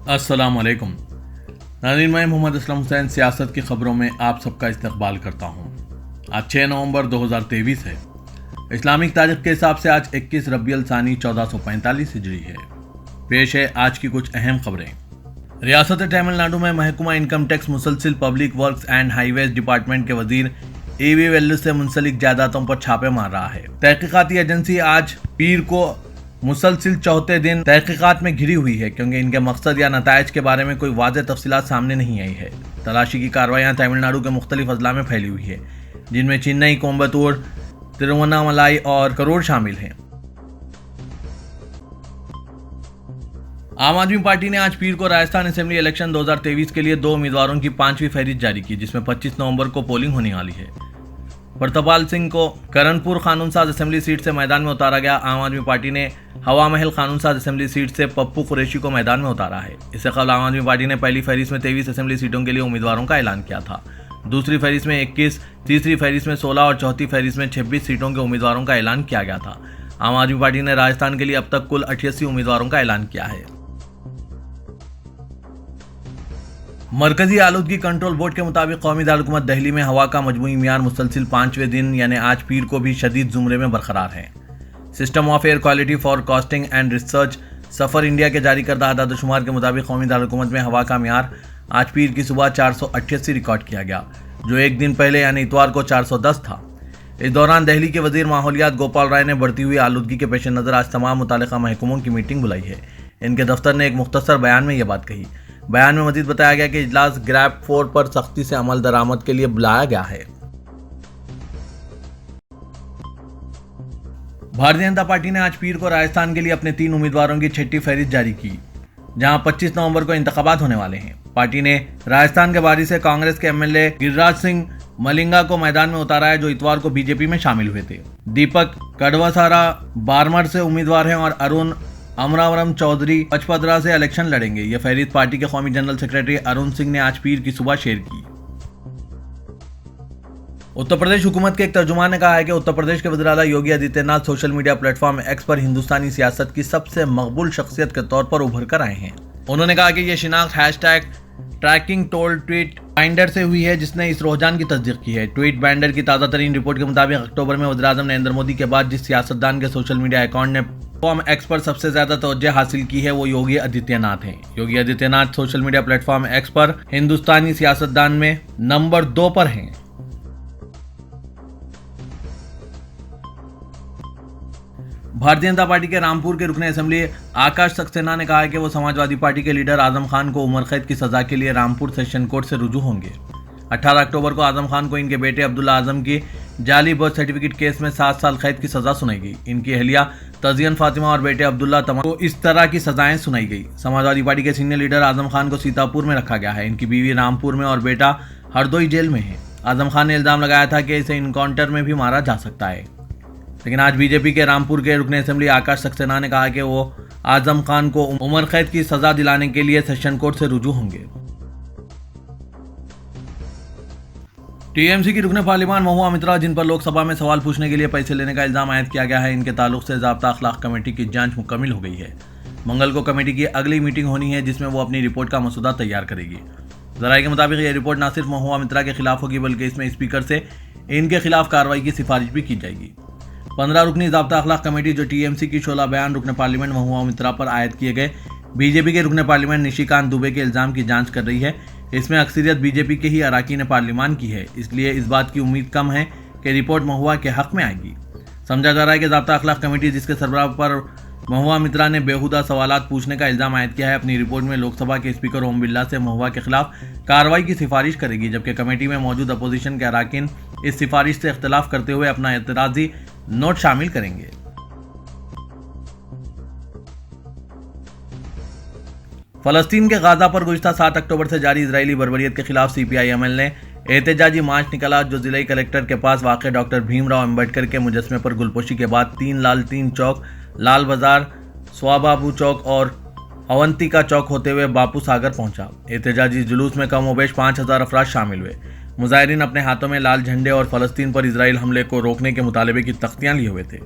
अस्सलाम वालेकुम नाज़रीन, मैं मोहम्मद असलम हुसैन सियासत की खबरों में आप सबका इस्तकबाल करता हूँ। आज 6 नवंबर 2023 है। इस्लामिक तारीख के हिसाब से आज 21 रबीउल सानी 1445 हिजरी है। पेश है आज की कुछ अहम खबरें। रियासत तमिलनाडु में महकमा इनकम टैक्स मुसलसिल public works and highways department के वजीर ईवी वेल्लू से मुंसलिक जायदादों पर छापे मार रहा है। तहकीकाती एजेंसी आज पीर को मुसलसिल चौथे दिन तहकीकात में घिरी हुई है, क्योंकि इनके मकसद या नतायज के बारे में कोई वाज़ेह तफसीलात सामने नहीं आई है। तलाशी की कार्रवाइयाँ तमिलनाडु के मुख्तलिफ अजला में फैली हुई है, जिनमें चेन्नई, कोयम्बटूर, तिरुवन्नामलाई और करूर शामिल हैं। आम आदमी पार्टी ने आज पीर को राजस्थान असेंबली इलेक्शन 2023 के लिए 2 उम्मीदवारों की 5वीं फहरिस्त जारी की, जिसमें 25 नवंबर को पोलिंग होने वाली है। प्रतापाल सिंह को करणपुर कानूनसाज असेंबली सीट से मैदान में उतारा गया। आम आदमी पार्टी ने हवा महल कानूनसाज असेंबली सीट से पप्पू कुरैशी को मैदान में उतारा है। इससे कबल आम आदमी पार्टी ने पहली फहरिस्त में 23 असेंबली सीटों के लिए उम्मीदवारों का ऐलान किया था। दूसरी फहरिस्त में 21, तीसरी फहरिस्त में 16 और चौथी फहरिस्त में 26 सीटों के उम्मीदवारों का ऐलान किया गया था। आम आदमी पार्टी ने राजस्थान के लिए अब तक कुल 88 उम्मीदवारों का ऐलान किया है। मरकजी आलूदगी कंट्रोल बोर्ड के मुताबिक कौमी दारकूमत दिल्ली में हवा का मजमूई मियार मुसलसिल 5वें दिन यानी आज पीर को भी शदीद जुमरे में बरकरार है। System of air quality for costing and research suffer India के जारी करदा आदादशुमार के मुताबिक कौमी दारकूमत में हवा का मियार आज पीर की सुबह 488 रिकॉर्ड किया गया, जो एक दिन पहले यानी इतवार को 410 था। इस दौरान दिल्ली के वजीर माहौलियात गोपाल राय ने बढ़ती हुई आलूदगी के पेश नज़र आज तमाम मुतालिका महकमों की मीटिंग बुलाई है। इनके दफ्तर ने एक मुख्तसर बयान में यह बात कही। बयान में मजीद बताया गया कि इजलास ग्रैप 4 पर सख्ती से अमल दरामद के लिए बुलाया गया है। भारतीय जनता पार्टी ने आज पीर को राजस्थान के लिए अपने 3 उम्मीदवारों की 6ठी फहरिस्त जारी की, जहां 25 नवंबर को इंतखाबात होने वाले हैं। पार्टी ने राजस्थान के बारी से कांग्रेस के एमएलए गिरिराज सिंह मलिंगा को मैदान में उतारा है, जो इतवार को बीजेपी में शामिल हुए थे। दीपक कड़वासारा बारमर से उम्मीदवार हैं और अरुण अमरावरम चौधरी पचपदरा से इलेक्शन लड़ेंगे। यह फहरिस्त पार्टी के कौमी जनरल सेक्रेटरी अरुण सिंह ने आज पीर की सुबह शेयर की। उत्तर प्रदेश हुकूमत के एक तर्जुमान ने कहा है कि उत्तर प्रदेश के वज़ीर आला Yogi Adityanath social media platform X पर हिंदुस्तानी सियासत की सबसे मकबूल शख्सियत के तौर पर उभर कर आए हैं। उन्होंने कहा कि यह शिनाख्त hashtag tracking tool tweet binder से हुई है, जिसने इस रुझान की तस्दीक की है। ट्वीट बाइंडर की ताज़ा तरीन रिपोर्ट के मुताबिक अक्टूबर में वज़ीर आज़म नरेंद्र मोदी के बाद जिस सियासतदान के सोशल मीडिया अकाउंट ने प्लेटफॉर्म एक्स पर सबसे ज्यादा तवज्जो हासिल की है, वो योगी आदित्यनाथ हैं। Yogi Adityanath social media platform X पर हिंदुस्तानी सियासतदान में नंबर 2 पर हैं। भारतीय जनता पार्टी के रामपुर के रुकन असेंबली आकाश सक्सेना ने कहा है कि वो समाजवादी पार्टी के लीडर आजम खान को उम्र कैद की सजा के लिए रामपुर सेशन कोर्ट से रुजू होंगे। 18 अक्टूबर को आजम खान को इनके बेटे अब्दुल्ला आजम की जाली बर्थ सर्टिफिकेट केस में 7 साल कैद की सजा सुनाई गई। इनकी अहलिया तजियन फातिमा और बेटे अब्दुल्ला तमाम को इस तरह की सजाएं सुनाई गई। समाजवादी पार्टी के सीनियर लीडर आजम खान को सीतापुर में रखा गया है। इनकी बीवी रामपुर में और बेटा हरदोई जेल में है। आजम खान ने इल्जाम लगाया था कि इसे इनकाउंटर में भी मारा जा सकता है, लेकिन आज बीजेपी के रामपुर के रुकन असेंबली आकाश सक्सेना ने कहा कि वो आजम खान को उम्र कैद की सजा दिलाने के लिए सेशन कोर्ट से रुजू होंगे। टीएमसी की रुकन पार्लिमान महुआ मित्रा, जिन पर लोकसभा में सवाल पूछने के लिए पैसे लेने का इल्जाम आयद किया गया है, इनके ताल्लुक से ज़ाब्ता अखलाक कमेटी की जांच मुकम्मल हो गई है। मंगल को कमेटी की अगली मीटिंग होनी है, जिसमें वो अपनी रिपोर्ट का मसूदा तैयार करेगी। जराये के मुताबिक ये रिपोर्ट न सिर्फ महुआ मित्रा के खिलाफ होगी, बल्कि इसमें स्पीकर से इनके खिलाफ कार्रवाई की सिफारिश भी की जाएगी। 15 रुकनी ज़ाब्ता अखलाक कमेटी, जो टीएमसी की शोला बयान रुकन पार्लियामेंट महुआ मित्रा पर आयद किए गए बीजेपी के रुकन पार्लियामेंट निशिकांत दुबे के इल्जाम की जांच कर रही है। इसमें अक्सरियत बीजेपी के ही अराकीन पार्लियामान की है, इसलिए इस बात की उम्मीद कम है कि रिपोर्ट महुआ के हक में आएगी। समझा जा रहा है कि ज़ाब्ता अखलाक कमेटी, जिसके सरबराह पर महुआ मित्रा ने बेहुदा सवालात पूछने का इल्जाम आयद किया है, अपनी रिपोर्ट में लोकसभा के स्पीकर ओम बिरला से महुआ के खिलाफ कार्रवाई की सिफारिश करेगी, जबकि कमेटी में मौजूद अपोजिशन के अराकीन इस सिफारिश से इख्तलाफ करते हुए अपना एतराज़ी नोट शामिल करेंगे। फलस्तीन के गाजा पर गुज़िश्ता 7 अक्टूबर से जारी इजरायली बर्बरियत के खिलाफ सीपीआईएमएल ने एहतजाजी मार्च निकाला, जो जिले कलेक्टर के पास वाक़ डॉक्टर भीमराव अम्बेडकर के मुजस्मे पर गुलपोशी के बाद 3 लाल 3 चौक, लाल बाजार, स्वाबाबू चौक और अवंतिका चौक होते हुए बापू सागर पहुंचा। एहतजाजी जुलूस में कमोबेश 5000 अफराद शामिल हुए। मुजाहिरीन अपने हाथों में लाल झंडे और फ़लस्तीन पर इजराइल हमले को रोकने के मुतालबे की तख्तियां लिए हुए थे।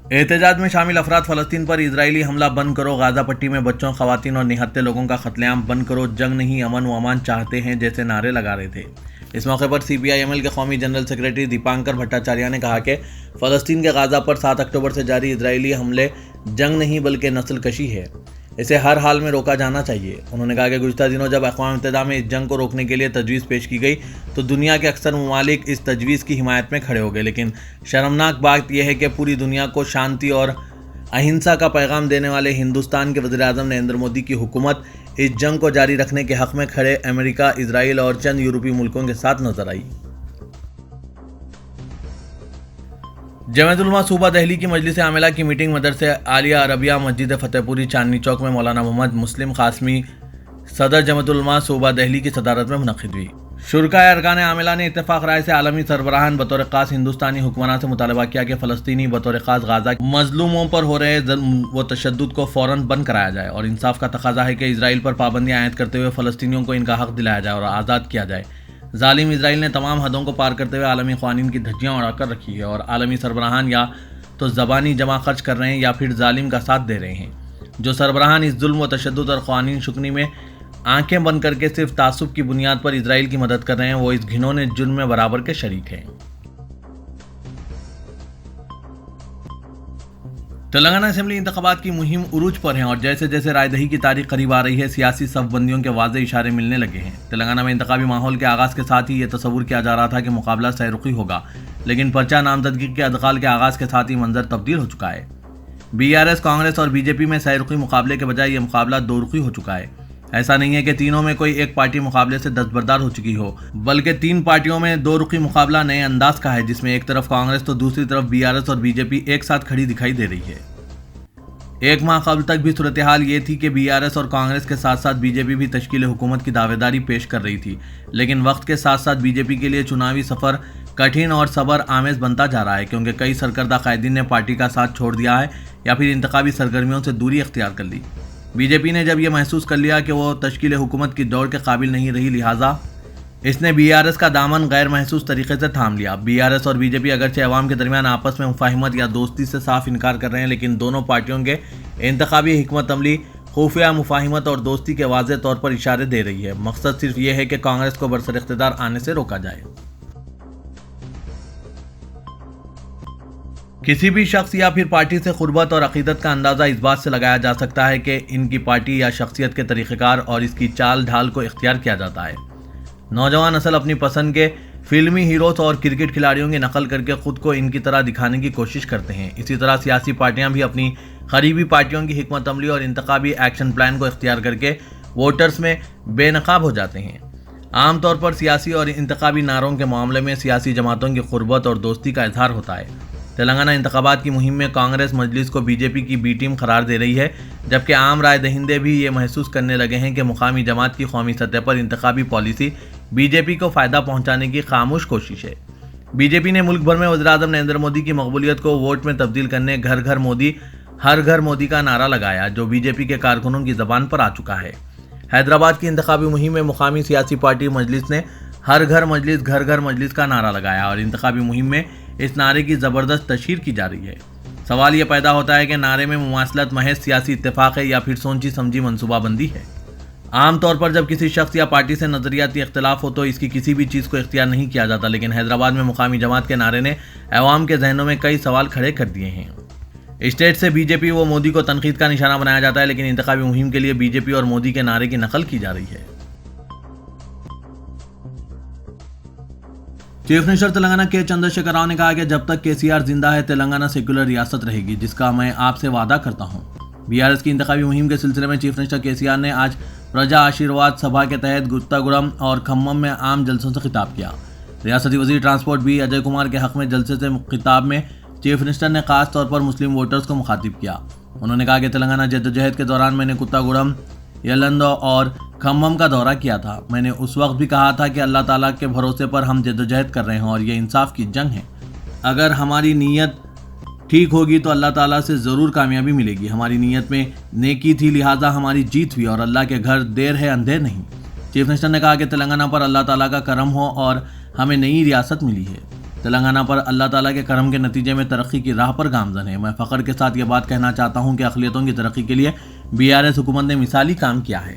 एहतजाज में शामिल अफराद फ़लस्तीन पर इजरायली हमला बंद करो, गाजा पट्टी में बच्चों, खवातीन और निहत्थे लोगों का कत्लेआम बंद करो, जंग नहीं अमन व अमान चाहते हैं जैसे नारे लगा रहे थे। इस मौके पर CPI-ML के कौमी जनरल सेक्रेटरी दीपांकर भट्टाचार्य ने कहा कि फ़लस्तीन के गाजा पर 7 अक्टूबर से जारी इजरायली हमले जंग नहीं बल्कि नस्ल कशी है, इसे हर हाल में रोका जाना चाहिए। उन्होंने कहा कि गुज़िश्ता दिनों जब अक़वाम मुत्तहिदा में इस जंग को रोकने के लिए तजवीज़ पेश की गई तो दुनिया के अक्सर ममालिक इस तजवीज़ की हिमायत में खड़े हो गए, लेकिन शर्मनाक बात यह है कि पूरी दुनिया को शांति और अहिंसा का पैगाम देने वाले हिंदुस्तान के वज़ीर-ए-आज़म नरेंद्र मोदी की हुकूमत इस जंग को जारी रखने के हक़ में खड़े अमेरिका, इजराइल और चंद यूरोपीय मुल्कों के साथ नजर आई। जमात उलमा सूबा दिल्ली की मजलिस आमिला की मीटिंग मदरसे आलिया अरबिया मस्जिद फतेहपुरी चांदनी चौक में मौलाना मोहम्मद मुस्लिम कासमी सदर जमात उलमा सूबा दिल्ली की सदारत में मुनक़िद हुई। शुरकाए अरकान आमिला ने इत्तेफाक राय से आलमी सरबराहान बतौर खास हिंदुस्तानी हुक्मरान से मुतालबा किया कि फ़लस्तीनी बतौर खास गाजा मजलूमों पर हो रहे ज़ुल्म व तशद्दुद को फ़ौरन बंद कराया जाए और इंसाफ का तकाजा है कि इसराइल पर पाबंदियाँ आयद करते हुए फ़लस्तीनियों को इनका हक़ दिलाया जाए और आज़ाद किया जाए। जालिम इसराइल ने तमाम हदों को पार करते हुए आलमी क़वानीन की धज्जियाँ उड़ाकर रखी है और आलमी सरबराहान या तो ज़बानी जमा खर्च कर रहे हैं या फिर जालिम का साथ दे रहे हैं। जो सरबराहान इस जुल्म व तशद्दुद और क़वानीन शुकनी में आंखें बंद करके सिर्फ तासुब की बुनियाद पर इसराइल की मदद कर रहे हैं, वो इस घिनौने जुल्म में बराबर के शरीक हैं। तेलंगाना असेंबली इंतखाबात की मुहिम उरूज पर है और जैसे जैसे रायदही की तारीख करीब आ रही है, सियासी सफबंदियों के वाज़े इशारे मिलने लगे हैं। तेलंगाना में इंतखाबी माहौल के आगाज़ के साथ ही ये तस्वुर किया जा रहा था कि मुकाबला सहरुखी होगा, लेकिन पर्चा नामजदगी के अदखाल के आगाज़ के साथ ही मंजर तब्दील हो चुका है। BRS, कांग्रेस और BJP में सहरुखी मुकाबले के बजाय ये मुकाबला दोरुखी हो चुका है। ऐसा नहीं है कि तीनों में कोई एक पार्टी मुकाबले से दस्तबरदार हो चुकी हो, बल्कि 3 पार्टियों में दोरुखी मुकाबला नए अंदाज का है, जिसमें एक तरफ कांग्रेस तो दूसरी तरफ BRS और BJP एक साथ खड़ी दिखाई दे रही है। एक माह कबल तक भी सूरत हाल ये थी कि BRS और कांग्रेस के साथ साथ BJP भी तश्कील हुकूमत की दावेदारी पेश कर रही थी, लेकिन वक्त के साथ साथ BJP के लिए चुनावी सफ़र कठिन और सबर आमेज बनता जा रहा है, क्योंकि कई सरकर्दा कायदीन ने पार्टी का साथ छोड़ दिया है या फिर इंतखाबी सरगर्मियों से दूरी अख्तियार कर ली। BJP ने जब यह महसूस कर लिया कि वो तश्कील हुकूमत की दौड़ के काबिल नहीं रही, लिहाजा इसने BRS का दामन गैर महसूस तरीके से थाम लिया। BRS और BJP अगरचे अवाम के दरमियान आपस में मुफाहिमत या दोस्ती से साफ इनकार कर रहे हैं, लेकिन दोनों पार्टियों के इंतखाबी हिकमत अमली खुफिया मुफाहिमत और दोस्ती के वाज़ेह तौर पर इशारे दे रही है। मकसद सिर्फ ये है कि कांग्रेस को बरसर इख्तिदार आने से रोका जाए। किसी भी शख्स या फिर पार्टी से खुरबत और अकीदत का अंदाज़ा इस बात से लगाया जा सकता है कि इनकी पार्टी या शख्सियत के तरीक़ेकार और इसकी चाल ढाल को इख्तियार किया जाता है। नौजवान नस्ल अपनी पसंद के फिल्मी हीरोज़ और क्रिकेट खिलाड़ियों की नकल करके ख़ुद को इनकी तरह दिखाने की कोशिश करते हैं। इसी तरह सियासी पार्टियां भी अपनी करीबी पार्टियों की हिकमत अमली और इंतखाबी एक्शन प्लान को इख्तियार करके वोटर्स में बेनकाब हो जाते हैं। आमतौर पर सियासी और इंतखाबी नारों के मामले में सियासी जमातों की खुरबत और दोस्ती का इजहार होता है। तेलंगाना इंतखाबात की मुहिम में कांग्रेस मजलिस को BJP की B टीम करार दे रही है, जबकि आम राय दहिंदे भी ये महसूस करने लगे हैं कि मुकामी जमात की कौमी सतह पर इंतखाबी पॉलिसी BJP को फ़ायदा पहुंचाने की खामोश कोशिश है। BJP ने मुल्क भर में वज़ीर-ए-आज़म नरेंद्र मोदी की मकबूलियत को वोट में तब्दील करने घर घर मोदी, हर घर मोदी का नारा लगाया, जो BJP के कारकुनों की ज़बान पर आ चुका है। हैदराबाद की इंतखाबी मुहिम में मुकामी सियासी पार्टी मजलिस ने हर घर मजलिस, घर घर मजलिस का नारा लगाया और इंतखाबी मुहिम में इस नारे की ज़बरदस्त तशहीर की जा रही है। सवाल ये पैदा होता है कि नारे में मुमासलत महज सियासी इत्तेफाक है या फिर सोची समझी मनसूबाबंदी है। आमतौर पर जब किसी शख्स या पार्टी से नज़रियाती इख्तिलाफ हो तो इसकी किसी भी चीज़ को इख्तियार नहीं किया जाता, लेकिन हैदराबाद में मुकामी जमात के नारे ने अवाम के जहनों में कई सवाल खड़े कर दिए हैं। स्टेट से BJP व मोदी को तनकीद का निशाना बनाया जाता है, लेकिन इंतखाबी मुहिम के लिए BJP और मोदी के नारे की नकल की जा रही है। चीफ मिनिस्टर तेलंगाना के चंद्रशेखर राव ने कहा कि जब तक KCR जिंदा है तेलंगाना सेक्युलर रियासत रहेगी, जिसका मैं आपसे वादा करता हूं। BRS की इंतखाबी मुहिम के सिलसिले में चीफ मिनिस्टर KCR ने आज प्रजा आशीर्वाद सभा के तहत कुत्तागुड़म और खम्मम में आम जलसों से खिताब किया। रियासती वजीर ट्रांसपोर्ट B अजय कुमार के हक में जलसे से खिताब में चीफ मिनिस्टर ने खास तौर पर मुस्लिम वोटर्स को मुखातिब किया। उन्होंने कहा कि तेलंगाना जद्दोजहद के दौरान मैंने कुत्तागुड़म, यलंदो और खम्मम का दौरा किया था। मैंने उस वक्त भी कहा था कि अल्लाह ताला के भरोसे पर हम जद्दोजहद कर रहे हैं और ये इंसाफ की जंग है। अगर हमारी नीयत ठीक होगी तो अल्लाह ताला से ज़रूर कामयाबी मिलेगी। हमारी नीयत में नेकी थी, लिहाजा हमारी जीत हुई और अल्लाह के घर देर है अंधेर नहीं। चीफ मिनिस्टर ने कहा कि तेलंगाना पर अल्लाह ताला का करम हो और हमें नई रियासत मिली है। तेलंगाना पर अल्लाह ताला के करम के नतीजे में तरक्की की राह पर गामजन है। मैं फ़ख्र के साथ ये बात कहना चाहता हूँ कि अक़लियतों की तरक्की के लिए BRS हुकूमत ने मिसाली काम किया है।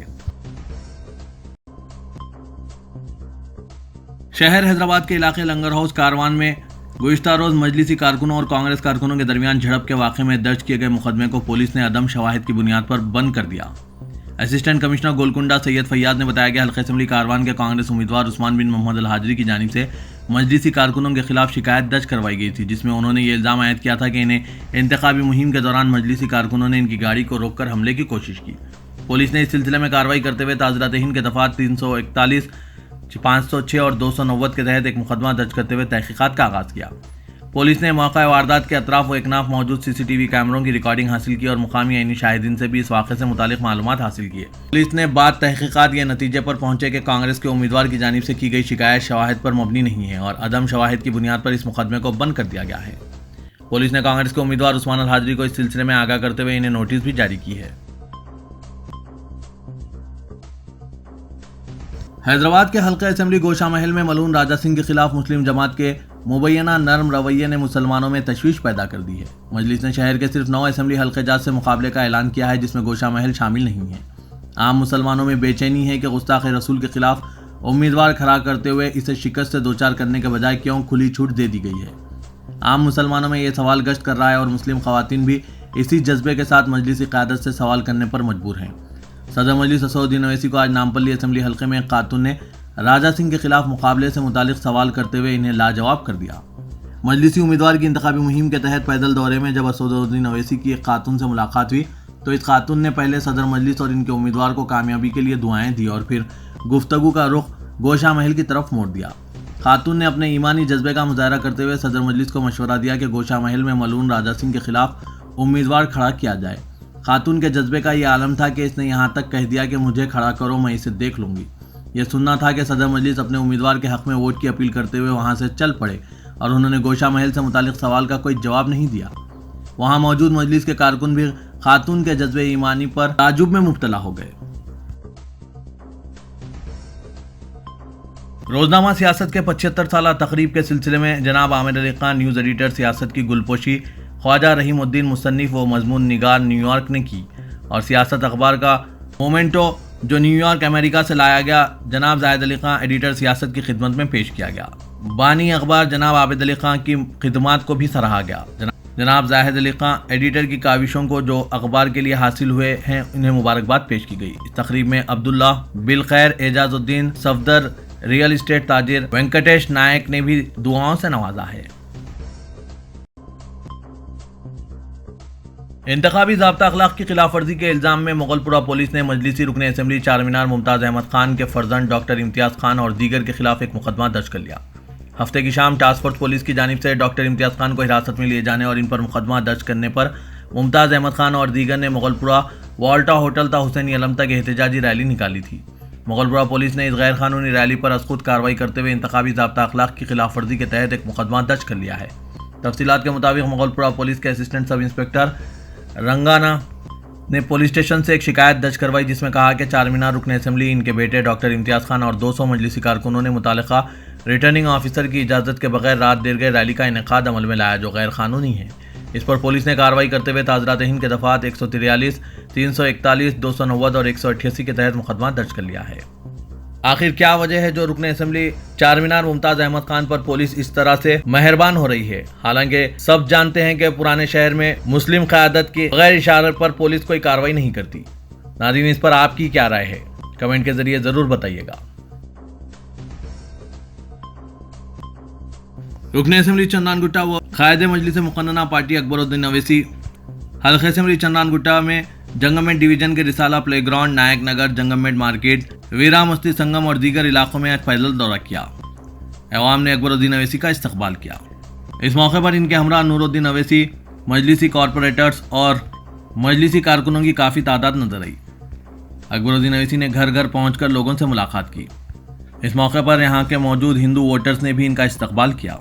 शहर हैदराबाद के इलाके लंगर हाउस कारवान में गुज़िश्ता रोज़ मजलिसी कारकुनों और कांग्रेस कारकुनों के दरमियान झड़प के वाक़े में दर्ज किए गए मुकदमे को पुलिस ने अदम शवाहिद की बुनियाद पर बंद कर दिया। असिस्टेंट कमिश्नर गोलकुंडा सैयद फैयाज ने बताया कि हल्का असम्बली कारवान के कांग्रेस उम्मीदवार उस्मान बिन मोहम्मद अल हाजरी की जानिब से मजलिसी कारकुनों के खिलाफ शिकायत दर्ज करवाई गई थी, जिसमें उन्होंने ये इल्ज़ाम आयद किया था कि इन्हें इंतखाबी मुहिम के दौरान मजलिसी कारकुनों ने इनकी गाड़ी को रोककर हमले की कोशिश की। पुलिस ने इस सिलसिले में कार्रवाई करते हुए ताज़रात हिंद के दफ़ात 341, 506 और 290 के तहत एक मुकदमा दर्ज करते हुए तहकीकात का आगाज़ किया। पुलिस ने मौका वारदात के अतराफ व एकनाफ मौजूद CCTV कैमरों की रिकॉर्डिंग हासिल की और मुकामी ऐनी शाहिदीन से भी इस वाक़े से मुतालिक मालूमात हासिल किए। पुलिस ने बाद तहकीकात ये नतीजे पर पहुंचे कि कांग्रेस के उम्मीदवार की जानिब से की गई शिकायत शवाहिद पर मबनी नहीं है और अदम शवाहिद की बुनियाद पर इस मुकदमे को बंद कर दिया गया है। पुलिस ने कांग्रेस के उम्मीदवार उस्मान अल हाजरी को इस सिलसिले में आगाह करते हुए इन्हें नोटिस भी जारी की है। हैदराबाद के हल्का असेंबली गोशा महल में मलून राजा सिंह के खिलाफ मुस्लिम जमात के मुबैना नर्म रवैये ने मुसलमानों में तशवीश पैदा कर दी है। मजलिस ने शहर के सिर्फ 9 असेंबली हल्के जात से मुकाबले का ऐलान किया है, जिसमें गोशा महल शामिल नहीं है। आम मुसलमानों में बेचैनी है कि गुस्ताख रसूल के खिलाफ उम्मीदवार खड़ा करते हुए इसे शिकस्त से दो चार करने के बजाय क्यों खुली छूट दे दी गई है। आम मुसलमानों में ये सवाल गश्त कर रहा है और मुस्लिम खवातीन भी इसी जज्बे के साथ मजलिसी क़यादत से सवाल करने पर मजबूर हैं। सदर मजलिस असदुद्दीन ओवैसी को आज नामपल्ली असेंबली हल्के में एक खातून ने राजा सिंह के खिलाफ मुकाबले से मुतालिक सवाल करते हुए इन्हें लाजवाब कर दिया। मजलिसी उम्मीदवार की इंतखाबी मुहिम के तहत पैदल दौरे में जब असदुद्दीन ओवैसी की एक खातून से मुलाकात हुई तो इस खातून ने पहले सदर मजलिस और इनके उम्मीदवार को कामयाबी के लिए दुआएं दी और फिर गुफ्तगू का रुख गोशा महल की तरफ मोड़ दिया। खातून ने अपने ईमानी जज्बे का मुजाहरा करते हुए सदर मजलिस को मशवरा दिया कि गोशा महल में मलून राजा सिंह के खिलाफ उम्मीदवार खड़ा किया जाए। खातून के जज्बे का ये आलम था कि इसने यहाँ तक कह दिया कि मुझे खड़ा करो, मैं इसे देख लूँगी। यह सुनना था कि सदर मजलिस अपने उम्मीदवार के हक़ में वोट की अपील करते हुए वहाँ से चल पड़े और उन्होंने गोशा महल से मुतालिक सवाल का कोई जवाब नहीं दिया। वहाँ मौजूद मजलिस के कारकुन भी खातून के जज्बे ईमानी पर ताजुब में मुब्तला हो गए। रोजनामा सियासत के 75 साला तकरीब के सिलसिले में जनाब आमिर अली खान न्यूज़ एडिटर सियासत की गुलपोशी ख्वाजा रहीमुद्दीन मुसन्निफ व मजमून निगार न्यूयॉर्क ने की और सियासत अखबार का मोमेंटो जो न्यूयॉर्क अमेरिका से लाया गया जनाब जाहिद अली खान एडिटर सियासत की खिदमत में पेश किया गया। बानी अखबार जनाब आबिद अली खान की खिदमात को भी सराहा गया। जनाब जाहिद अली खान एडिटर की काविशों को जो अखबार के लिए हासिल हुए हैं उन्हें मुबारकबाद पेश की गई। इस तकरीब में अब्दुल्ला बिलखैर, एजाजुद्दीन सफदर, रियल इस्टेट ताजिर वेंकटेश नायक ने भी दुआओं से नवाजा है। इंतखाबी ज़ाब्ता अखलाक की खिलाफ वर्जी के इल्ज़ाम में मुगलपुरा पुलिस ने मजलिसी रुकन असेंबली चारमीनार मुमताज़ अहमद खान के फर्जंद डॉक्टर इम्तियाज़ खान और दीगर के खिलाफ एक मुकदमा दर्ज कर लिया। हफ्ते की शाम टास्क फोर्स पुलिस की जानिब से डॉक्टर इम्तियाज़ खान को हिरासत में लिए जाने और इन पर मुकदमा दर्ज करने पर मुमताज़ अहमद खान और दीगर ने मुगलपुरा वाल्टा होटल ता हुसैनी अलम तक एहतजाजी रैली निकाली थी। मुगलपुरा पुलिस ने इस गैर कानूनी रैली पर अज़खुद कार्रवाई करते हुए इंतखाबी ज़ाब्ता अखलाक की खिलाफ वर्जी के तहत एक मुकदमा दर्ज कर लिया है। तफसीलात के मुताबिक मुगलपुरा पुलिस के असिस्टेंट सब इंस्पेक्टर रंगाना ने पुलिस स्टेशन से एक शिकायत दर्ज करवाई, जिसमें कहा कि चारमीनार रुकन असेंबली इनके बेटे डॉक्टर इम्तियाज़ खान और 200 मजलिसी कारकुनों ने मुतालिका रिटर्निंग ऑफिसर की इजाज़त के बगैर रात देर गए रैली का इनेकाद अमल में लाया जो गैर कानूनी है। इस पर पुलिस ने कार्रवाई करते हुए ताज़रात हिंद के दफ़ात 143, 341, 290 और 188 के तहत मुकदमा दर्ज कर लिया है। आखिर क्या वजह है जो रुकन असेंबली चारमीनार मुमताज़ अहमद खान पर पुलिस इस तरह से मेहरबान हो रही है? हालांकि सब जानते हैं कि पुराने शहर में मुस्लिम क़यादत की बगैर इशारे पर पुलिस कोई कार्रवाई नहीं करती। नाज़रीन, इस पर आपकी क्या राय है? कमेंट के जरिए ज़रूर बताइएगा। रुकन असेंबली चंद्रानगुट्टा व कायदे मजलिस मुक़न्नना पार्टी अकबरुद्दीन अवैसी हल्का असेंबली चंद्रानगुट्टा में जंगमेट डिवीजन के रिसाला प्लेग्राउंड, नायक नगर, जंगमेट मार्केट, वीरा मस्ती संगम और दीगर इलाकों में आज पैदल दौरा किया। अवाम ने अकबरुद्दीन अवैसी का इस्तकबाल किया। इस मौके पर इनके हमरा नूरुद्दीन अवैसी, मजलिसी कॉरपोरेटर्स और मजलिसी कारकुनों की काफ़ी तादाद नजर आई। अकबरुद्दीन अवैसी ने घर घर पहुंचकर लोगों से मुलाकात की। इस मौके पर यहाँ के मौजूद हिंदू वोटर्स ने भी इनका इस्तकबाल किया।